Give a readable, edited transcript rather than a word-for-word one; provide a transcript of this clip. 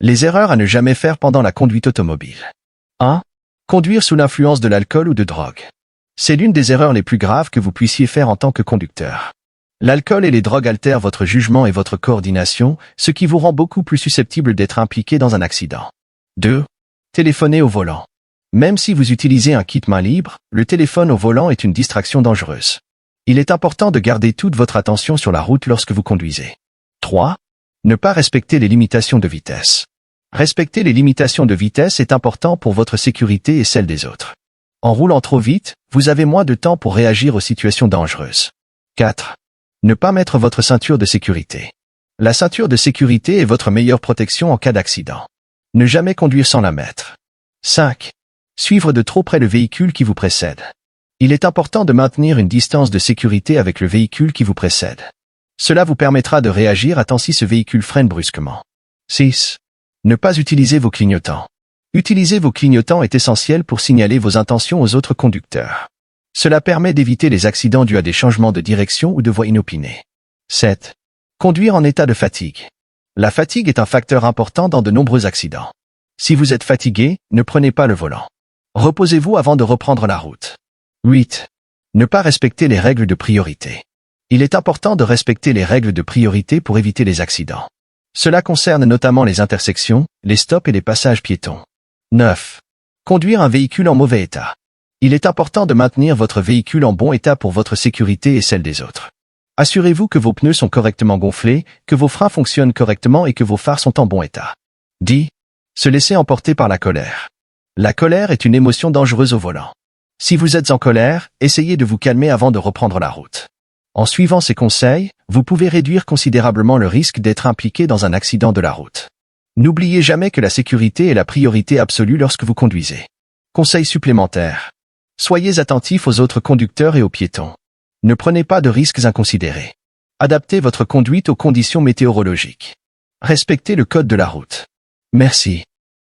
Les erreurs à ne jamais faire pendant la conduite automobile. 1. Conduire sous l'influence de l'alcool ou de drogue. C'est l'une des erreurs les plus graves que vous puissiez faire en tant que conducteur. L'alcool et les drogues altèrent votre jugement et votre coordination, ce qui vous rend beaucoup plus susceptible d'être impliqué dans un accident. 2. Téléphoner au volant. Même si vous utilisez un kit main libre, le téléphone au volant est une distraction dangereuse. Il est important de garder toute votre attention sur la route lorsque vous conduisez. 3. Ne pas respecter les limitations de vitesse. Respecter les limitations de vitesse est important pour votre sécurité et celle des autres. En roulant trop vite, vous avez moins de temps pour réagir aux situations dangereuses. 4. Ne pas mettre votre ceinture de sécurité. La ceinture de sécurité est votre meilleure protection en cas d'accident. Ne jamais conduire sans la mettre. 5. Suivre de trop près le véhicule qui vous précède. Il est important de maintenir une distance de sécurité avec le véhicule qui vous précède. Cela vous permettra de réagir à temps si ce véhicule freine brusquement. 6. Ne pas utiliser vos clignotants. Utiliser vos clignotants est essentiel pour signaler vos intentions aux autres conducteurs. Cela permet d'éviter les accidents dus à des changements de direction ou de voie inopinée. 7. Conduire en état de fatigue. La fatigue est un facteur important dans de nombreux accidents. Si vous êtes fatigué, ne prenez pas le volant. Reposez-vous avant de reprendre la route. 8. Ne pas respecter les règles de priorité. Il est important de respecter les règles de priorité pour éviter les accidents. Cela concerne notamment les intersections, les stops et les passages piétons. 9. Conduire un véhicule en mauvais état. Il est important de maintenir votre véhicule en bon état pour votre sécurité et celle des autres. Assurez-vous que vos pneus sont correctement gonflés, que vos freins fonctionnent correctement et que vos phares sont en bon état. 10. Se laisser emporter par la colère. La colère est une émotion dangereuse au volant. Si vous êtes en colère, essayez de vous calmer avant de reprendre la route. En suivant ces conseils, vous pouvez réduire considérablement le risque d'être impliqué dans un accident de la route. N'oubliez jamais que la sécurité est la priorité absolue lorsque vous conduisez. Conseil supplémentaire. Soyez attentifs aux autres conducteurs et aux piétons. Ne prenez pas de risques inconsidérés. Adaptez votre conduite aux conditions météorologiques. Respectez le code de la route. Merci.